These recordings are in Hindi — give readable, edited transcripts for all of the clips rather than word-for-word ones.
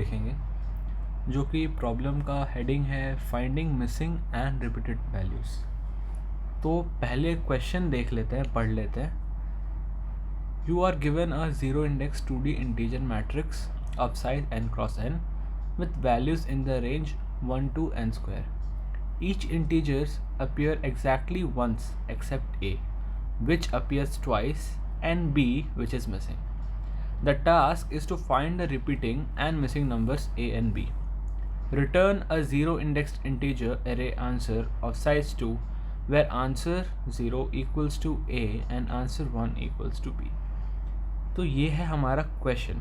देखेंगे जो कि प्रॉब्लम का हेडिंग है finding missing and repeated values. तो पहले क्वेश्चन देख लेते हैं, पढ़ लेते हैं। You are given a zero index 2D integer matrix of size n cross n with values in the range 1 to n square. Each integers appear exactly once except a, which appears twice, and b, which is missing. The task is to find the repeating and missing numbers a and b. Return a zero indexed integer array answer of size 2 where answer 0 equals to a and answer 1 equals to b. तो ये है हमारा क्वेश्चन।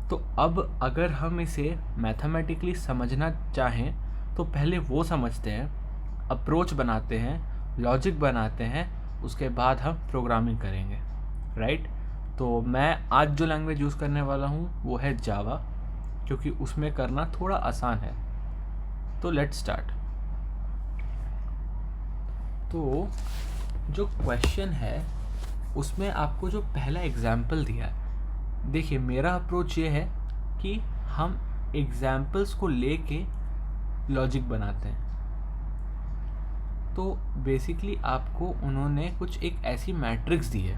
तो अब अगर हम इसे मैथमेटिकली समझना चाहें तो पहले वो समझते हैं, अप्रोच बनाते हैं, लॉजिक बनाते हैं, उसके बाद हम प्रोग्रामिंग करेंगे, राइट। तो मैं आज जो लैंग्वेज यूज़ करने वाला हूँ वो है जावा, क्योंकि उसमें करना थोड़ा आसान है। तो लेट्स स्टार्ट। तो जो क्वेश्चन है उसमें आपको जो पहला एग्जाम्पल दिया है, देखिए मेरा अप्रोच ये है कि हम एग्जाम्पल्स को लेके लॉजिक बनाते हैं। तो बेसिकली आपको उन्होंने कुछ एक ऐसी मैट्रिक्स दी है,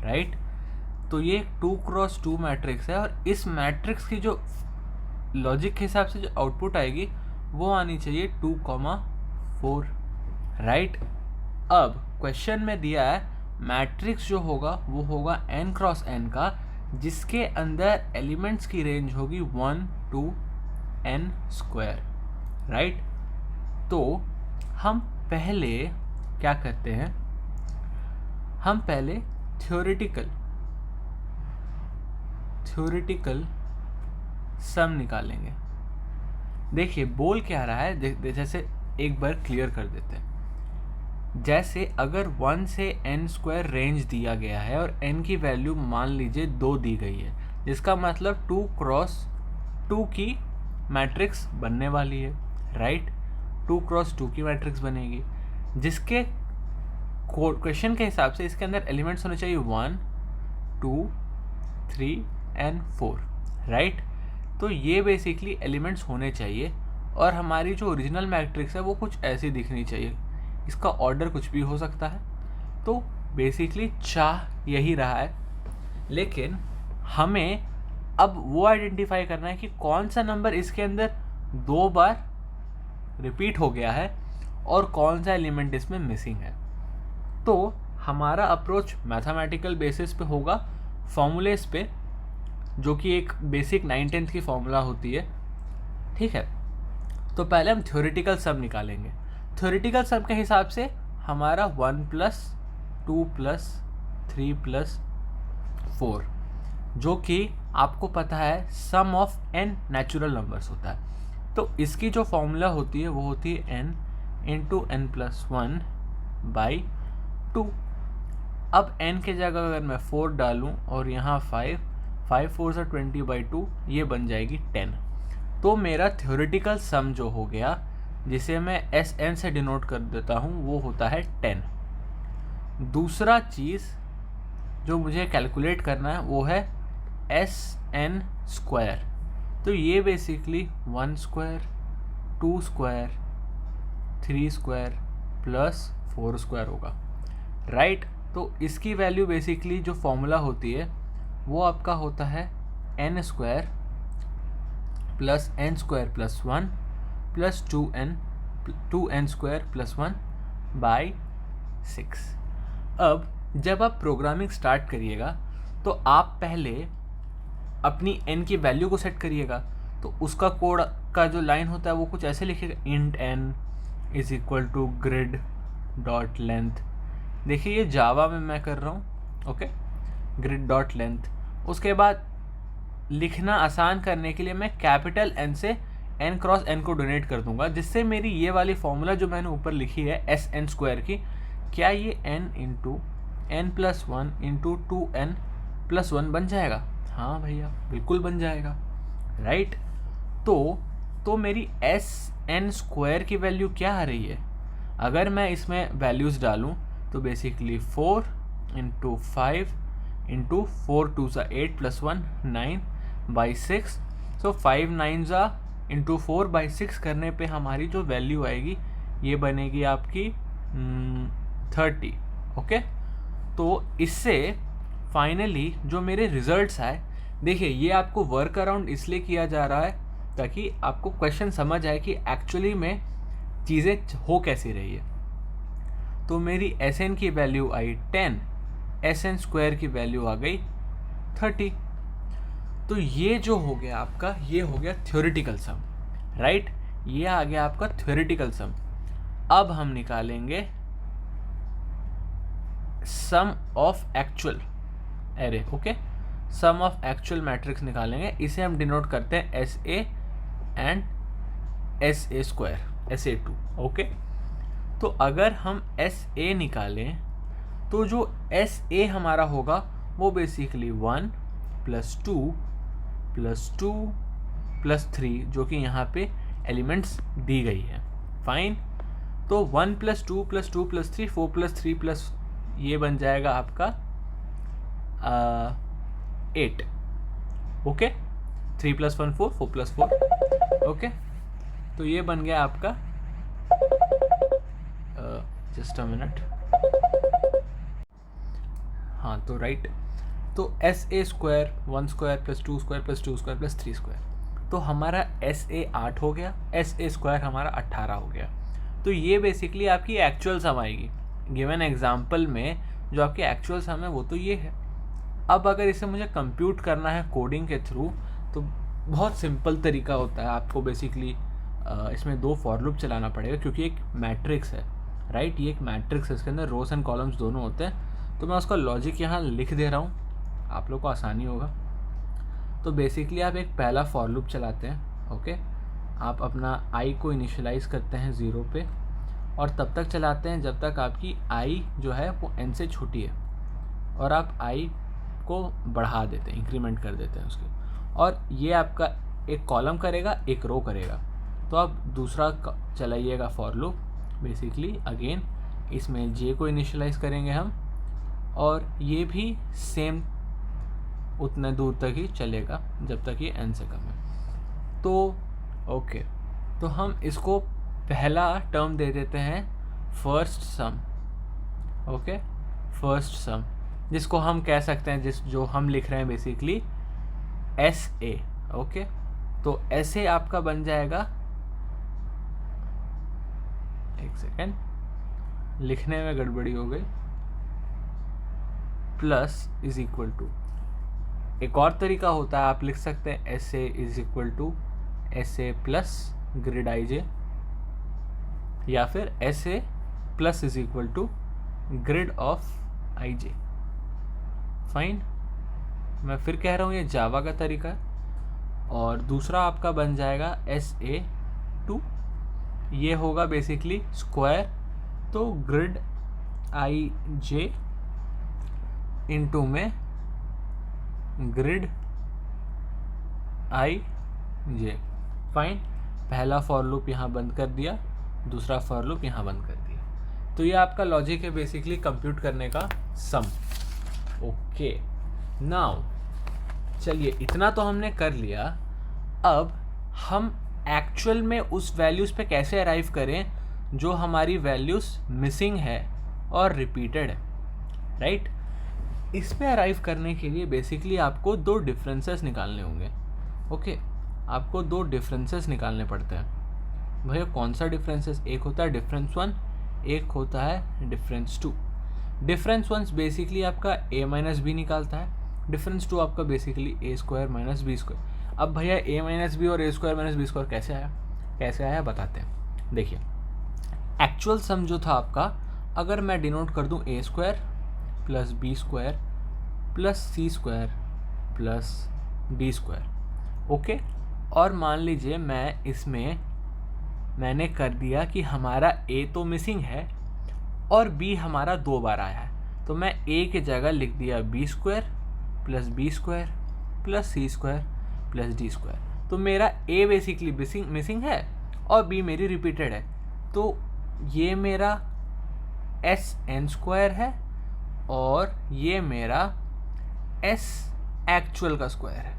राइट। तो ये 2x2 मैट्रिक्स है और इस मैट्रिक्स की जो लॉजिक के हिसाब से जो आउटपुट आएगी वो आनी चाहिए 2,4, राइट। अब क्वेश्चन में दिया है मैट्रिक्स जो होगा वो होगा n क्रॉस n का, जिसके अंदर एलिमेंट्स की रेंज होगी 1 to n स्क्वायर, राइट। तो हम पहले क्या करते हैं, हम पहले थ्योरेटिकल सम निकालेंगे। देखिए बोल क्या रहा है, जैसे एक बार क्लियर कर देते हैं। जैसे अगर 1 से n स्क्वायर रेंज दिया गया है और n की वैल्यू मान लीजिए 2 दी गई है, जिसका मतलब 2x2 की मैट्रिक्स बनने वाली है, राइट। 2x2 की मैट्रिक्स बनेगी, जिसके क्वेश्चन के हिसाब से इसके अंदर एलिमेंट्स होने चाहिए 1, 2, 3 and 4, राइट। तो ये बेसिकली एलिमेंट्स होने चाहिए और हमारी जो ओरिजिनल मैट्रिक्स है वो कुछ ऐसी दिखनी चाहिए। इसका ऑर्डर कुछ भी हो सकता है। तो बेसिकली चाह यही रहा है, लेकिन हमें अब वो आइडेंटिफाई करना है कि कौन सा नंबर इसके अंदर 2 बार रिपीट हो गया है और कौन सा एलिमेंट इसमें मिसिंग है। तो हमारा अप्रोच मैथमेटिकल बेसिस पे होगा, फॉर्मूलेस पे, जो कि एक बेसिक 9th की फॉर्मूला होती है, ठीक है। तो पहले हम थ्योरेटिकल सम निकालेंगे। थ्योरेटिकल सम के हिसाब से हमारा 1 + 2 + 3 + 4, जो कि आपको पता है सम ऑफ n नेचुरल नंबर्स होता है। तो इसकी जो फॉर्मूला होती है वो होती है n × n + 1 / 2। अब n के जगह अगर मैं 4 डालूं और यहाँ 5 4 से 20/2, ये बन जाएगी 10। तो मेरा थ्योरेटिकल सम जो हो गया, जिसे मैं Sn से डिनोट कर देता हूँ, वो होता है 10। दूसरा चीज़ जो मुझे कैलकुलेट करना है वो है Sn स्क्वायर। तो ये basically 1 square, 2 square, 3 square plus 4 square होगा, राइट। तो इसकी वैल्यू बेसिकली जो फॉर्मूला होती है वो आपका होता है n square plus n square plus 1 plus 2n square plus 1 / 6। अब जब आप प्रोग्रामिंग स्टार्ट करिएगा तो आप पहले अपनी n की वैल्यू को सेट करिएगा। तो उसका कोड का जो लाइन होता है वो कुछ ऐसे लिखिएगा, int n = grid.length। देखिए ये जावा में मैं कर रहा हूँ, ओके, grid.length। उसके बाद लिखना आसान करने के लिए मैं कैपिटल N से n क्रॉस n को डोनेट कर दूंगा, जिससे मेरी ये वाली फॉर्मूला जो मैंने ऊपर लिखी है Sn स्क्वायर की, क्या ये n × n + 1 × 2n + 1 बन जाएगा? हाँ भैया बिल्कुल बन जाएगा, राइट। तो मेरी Sn स्क्वायर की वैल्यू क्या आ रही है? अगर मैं इसमें वैल्यूज़ डालूँ तो बेसिकली 4 × 5 × 4 × 2 = 8 + 1 9 / 6। सो 5 9 इंटू 4/6 करने पे हमारी जो वैल्यू आएगी ये बनेगी आपकी 30। ओके, तो इससे फाइनली जो मेरे रिजल्ट्स आए, देखिए ये आपको वर्क अराउंड इसलिए किया जा रहा है ताकि आपको क्वेश्चन समझ आए कि एक्चुअली में चीज़ें हो कैसी रही है। तो मेरी Sn की वैल्यू आई 10, Sn स्क्वायर की वैल्यू आ गई 30। तो ये जो हो गया आपका, ये हो गया थ्योरेटिकल सम, राइट। ये आ गया आपका थ्योरेटिकल सम। अब हम निकालेंगे sum of actual array. Okay, sum of actual matrix निकालेंगे। इसे हम डिनोट करते हैं SA and SA square, SA2। Okay, तो अगर हम SA निकालें तो जो SA हमारा होगा वो बेसिकली 1 + 2 + 2 + 3, जो कि यहाँ पे एलिमेंट्स दी गई है। फाइन, तो 1 + 2 + 2 + 3 4 + 3 + ये बन जाएगा आपका 8। ओके, 3 + 1 4, 4 + 4। ओके, तो ये बन गया आपका, जस्ट अ मिनट, हाँ तो राइट, तो SA square 1 square + 2 square + 2 square + 3 square, तो हमारा SA 8 हो गया, SA स्क्वायर हमारा 18 हो गया। तो ये बेसिकली आपकी एक्चुअल सम आएगी। गिवन एग्जाम्पल में जो आपकी एक्चुअल सम है वो तो ये है। अब अगर इसे मुझे कंप्यूट करना है कोडिंग के थ्रू, तो बहुत सिंपल तरीका होता है। आपको बेसिकली इसमें 2 फॉर लूप चलाना पड़ेगा, क्योंकि एक मैट्रिक्स है, राइट। ये एक मैट्रिक्स है, इसके अंदर रोज एंड कॉलम्स दोनों होते हैं। तो मैं उसका लॉजिक यहाँ लिख दे रहा हूँ, आप लोग को आसानी होगा। तो बेसिकली आप एक पहला फॉर लूप चलाते हैं। ओके, आप अपना i को इनिशियलाइज़ करते हैं 0 पे, और तब तक चलाते हैं जब तक आपकी i जो है वो n से छोटी है, और आप i को बढ़ा देते हैं, इंक्रीमेंट कर देते हैं उसके, और ये आपका एक कॉलम करेगा, एक रो करेगा। तो आप दूसरा चलाइएगा फॉर लूप, बेसिकली अगेन इसमें j को इनिशियलाइज़ करेंगे हम, और ये भी सेम उतने दूर तक ही चलेगा जब तक ये n से कम है। तो ओके, तो हम इसको पहला टर्म दे देते हैं फर्स्ट सम। ओके, फर्स्ट सम, जिसको हम कह सकते हैं, जो हम लिख रहे हैं बेसिकली SA। ओके, तो SA आपका बन जाएगा, एक सेकेंड, लिखने में गड़बड़ी हो गई, प्लस इज इक्वल टू, एक और तरीका होता है, आप लिख सकते हैं SA is equal to SA plus grid IJ, या फिर SA plus is equal to grid of IJ। Fine, मैं फिर कह रहा हूँ ये जावा का तरीका है। और दूसरा आपका बन जाएगा SA2, ये होगा बेसिकली स्क्वायर, तो ग्रिड IJ इंटू में ग्रिड IJ। फाइन, पहला फॉर लूप यहाँ बंद कर दिया, दूसरा फॉर लूप यहाँ बंद कर दिया। तो ये आपका लॉजिक है बेसिकली कंप्यूट करने का सम। ओके, नाउ चलिए इतना तो हमने कर लिया। अब हम एक्चुअल में उस वैल्यूज़ पे कैसे अराइव करें जो हमारी वैल्यूज़ मिसिंग है और रिपीटेड है, राइट। इस पे अराइव करने के लिए बेसिकली आपको 2 डिफरेंसेस निकालने होंगे। ओके, आपको 2 डिफरेंसेस निकालने पड़ते हैं। भैया कौन सा डिफरेंसेस? एक होता है डिफरेंस 1, एक होता है डिफरेंस 2। डिफरेंस 1 बेसिकली आपका a माइनस बी निकालता है, डिफरेंस 2 आपका basically a square minus b square. अब भैया a माइनस बी और a square minus b square कैसे आया बताते हैं। देखिए, एक्चुअल सम जो था आपका, अगर मैं डिनोट कर दूं a square plus B square plus C square plus D square. Okay, और मान लीजिए मैं इसमें मैंने कर दिया कि हमारा a तो मिसिंग है और b हमारा 2 बार आया है, तो मैं a की जगह लिख दिया b square plus B square plus सी स्क्वायर प्लस डी स्क्वायर। तो मेरा a बेसिकली मिसिंग है और b मेरी रिपीटेड है, तो ये मेरा SN स्क्वायर है और ये मेरा S एक्चुअल का स्क्वायर है।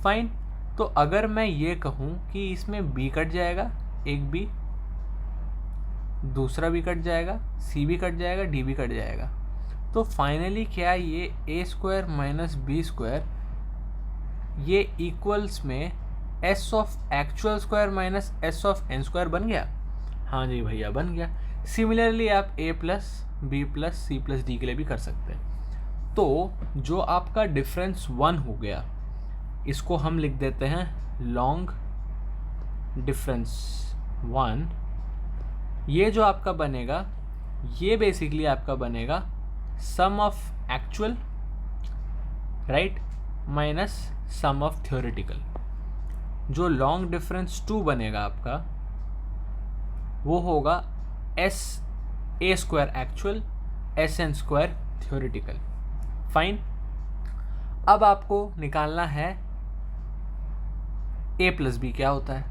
फाइन, तो अगर मैं ये कहूँ कि इसमें b कट जाएगा, एक b, दूसरा भी कट जाएगा, c भी कट जाएगा, d भी कट जाएगा, तो फाइनली क्या ये a square minus b square ये इक्वल्स में s of actual square minus s of n square बन गया? हाँ जी भैया, बन गया। सिमिलरली आप a plus b plus c plus d के लिए भी कर सकते हैं। तो जो आपका डिफरेंस 1 हो गया, इसको हम लिख देते हैं लॉन्ग डिफरेंस 1। ये जो आपका बनेगा, ये बेसिकली आपका बनेगा sum of actual, right, minus sum of theoretical. जो लॉन्ग डिफरेंस 2 बनेगा आपका, वो होगा एस ए square actual S N square theoretical. Fine. अब आपको निकालना है ए प्लस बी क्या होता है।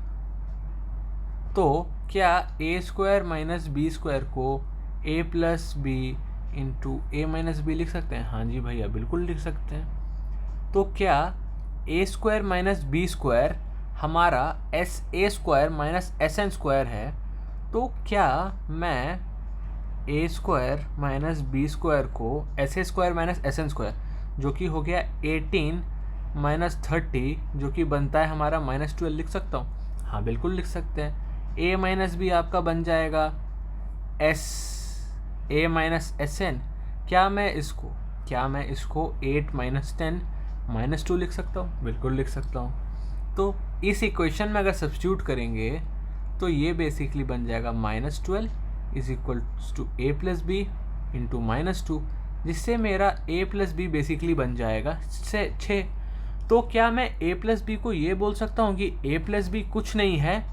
तो क्या a square minus b square को ए प्लस बी इंटू ए माइनस बी लिख सकते हैं? हाँ जी भैया, बिल्कुल लिख सकते हैं। तो क्या a square minus b square हमारा एस ए square minus s N square है, तो क्या मैं a square minus b square को एस ए square minus s N square, जो कि हो गया 18 माइनस 30, जो कि बनता है हमारा -12, लिख सकता हूँ? हाँ, बिल्कुल लिख सकते हैं। ए माइनस बी आपका बन जाएगा s a minus s n. क्या मैं इसको 8 माइनस 10 -2 लिख सकता हूँ? बिल्कुल लिख सकता हूँ। तो इस इक्वेशन में अगर सब्स्टिट्यूट करेंगे तो ये बेसिकली बन जाएगा -12 is equal to a plus b into -2, जिससे मेरा ए प्लस बी बेसिकली बन जाएगा 6। तो क्या मैं ए प्लस बी को ये बोल सकता हूँ कि ए प्लस बी कुछ नहीं है,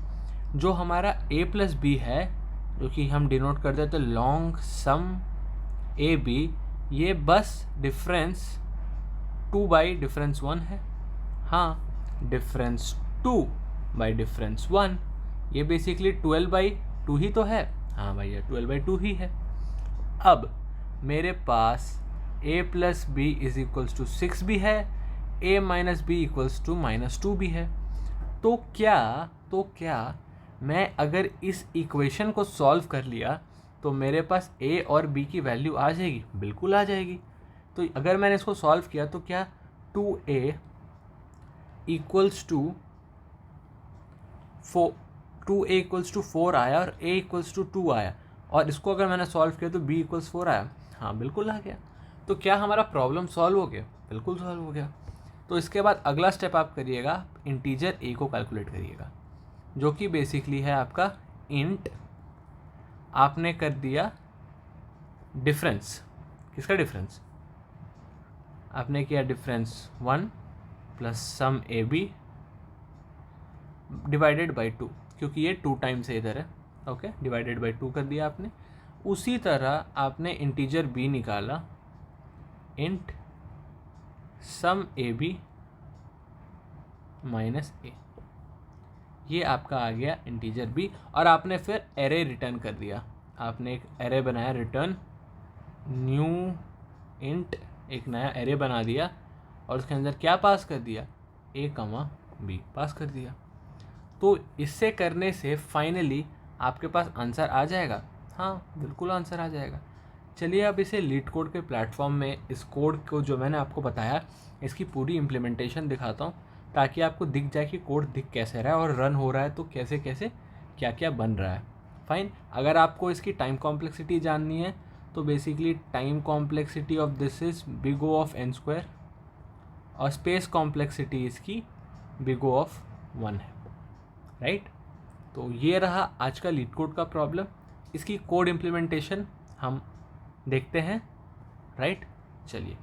जो हमारा ए प्लस बी है, जो कि हम डिनोट कर देते लॉन्ग सम ए बी, ये बस डिफरेंस 2 बाई डिफरेंस 1 है। हाँ, डिफरेंस 2 बाई डिफरेंस 1, ये बेसिकली 12/2 ही तो है। हाँ भैया, 12/2 ही है। अब मेरे पास a plus b is equals to 6 भी है, a minus b equals to -2 भी है। तो क्या मैं अगर इस इक्वेशन को सॉल्व कर लिया तो मेरे पास a और b की वैल्यू आ जाएगी? बिल्कुल आ जाएगी। तो अगर मैंने इसको सॉल्व किया तो क्या 2a इक्वल्स टू 4 आया और a इक्वल्स टू 2 आया, और इसको अगर मैंने सॉल्व किया तो b इक्वल्स 4 आया। हाँ, बिल्कुल आ गया। तो क्या हमारा प्रॉब्लम सॉल्व हो गया? बिल्कुल सॉल्व हो गया। तो इसके बाद अगला स्टेप आप करिएगा, इंटीजर a को कैलकुलेट करिएगा, जो कि बेसिकली है आपका इंट। आपने कर दिया डिफरेंस, किसका डिफरेंस? आपने किया difference 1 plus sum A b divided by 2, क्योंकि ये 2 टाइम्स है इधर है। ओके, डिवाइडेड बाई 2 कर दिया आपने। उसी तरह आपने इंटीजर b निकाला, int sum A B minus A, ये आपका आ गया इंटीजर b। और आपने फिर एरे रिटर्न कर दिया। आपने एक एरे बनाया, रिटर्न न्यू इंट, एक नया एरे बना दिया, और उसके अंदर क्या पास कर दिया? a, b पास कर दिया। तो इससे करने से फाइनली आपके पास आंसर आ जाएगा। हाँ, बिल्कुल आंसर आ जाएगा। चलिए अब इसे लीड कोड के प्लेटफॉर्म में इस कोड को जो मैंने आपको बताया, इसकी पूरी इम्प्लीमेंटेशन दिखाता हूँ, ताकि आपको दिख जाए कि कोड दिख कैसे रहा है और रन हो रहा है तो कैसे कैसे क्या क्या बन रहा है। फाइन। अगर आपको इसकी टाइम कॉम्प्लेक्सिटी जाननी है तो basically time complexity of this is big O of n square, और स्पेस कॉम्प्लेक्सिटी इसकी बिग O ऑफ 1 है, राइट। तो ये रहा आज का लीड कोड का प्रॉब्लम। इसकी कोड इम्प्लीमेंटेशन हम देखते हैं, राइट। चलिए,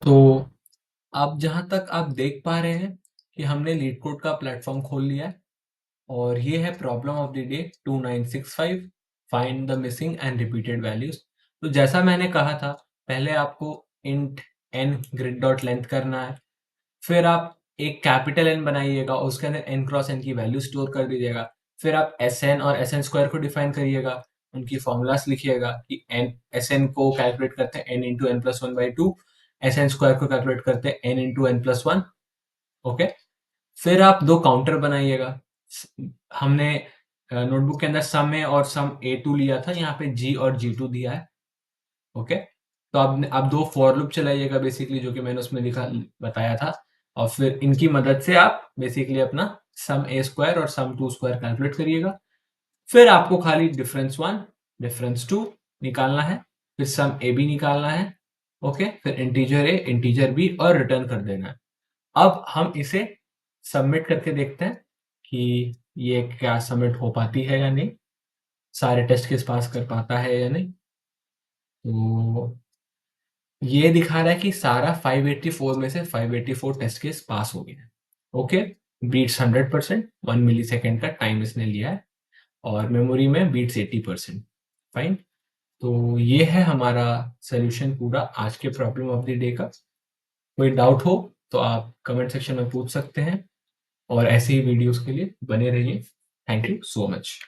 तो अब जहाँ तक आप देख पा रहे हैं कि हमने लीड कोड का प्लेटफॉर्म खोल लिया है, और ये है problem of the day 2965, find the missing and repeated values. तो जैसा मैंने कहा था, पहले आपको int n grid dot length करना है, फिर आप एक कैपिटल N बनाइएगा, उसके अंदर n क्रॉस n की वैल्यू स्टोर कर दीजिएगा। फिर आप Sn और Sn स्क्वायर को डिफाइन करिएगा, उनकी फॉर्मूलास लिखिएगा कि n Sn को कैलकुलेट करते हैं n into n plus 1/2, s N square को कैलकुलेट करते हैं n into n plus one. Okay, फिर आप दो काउंटर बनाइएगा। हमने नोटबुक के अंदर सम ए और सम ए टू लिया था, यहाँ पे जी और जी टू दिया है। ओके, तो आप दो फॉर लूप चलाइएगा बेसिकली, जो कि मैंने उसमें लिखा बताया था, और फिर इनकी मदद से आप बेसिकली अपना सम ए स्क्वायर और सम टू स्क्वायर कैलकुलेट करिएगा। फिर आपको खाली डिफरेंस वन, डिफरेंस टू निकालना है, फिर सम ए बी निकालना है। ओके, फिर इंटीजर ए, इंटीजर बी और रिटर्न कर देना है। अब हम इसे सबमिट करके देखते हैं कि ये क्या सबमिट हो पाती है या नहीं, सारे टेस्ट केस पास कर पाता है या नहीं। तो ये दिखा रहा है कि सारा 584 में से 584 टेस्ट केस पास हो गया है। ओके, बीट्स 100%, 1 मिली सेकेंड का टाइम इसने लिया है, और मेमोरी में बीट्स 80%। फाइन। तो ये है हमारा सोल्यूशन पूरा आज के प्रॉब्लम ऑफ द डे का। कोई डाउट हो तो आप कमेंट सेक्शन में पूछ सकते हैं, और ऐसे ही वीडियोस के लिए बने रहिए। Thank you so much.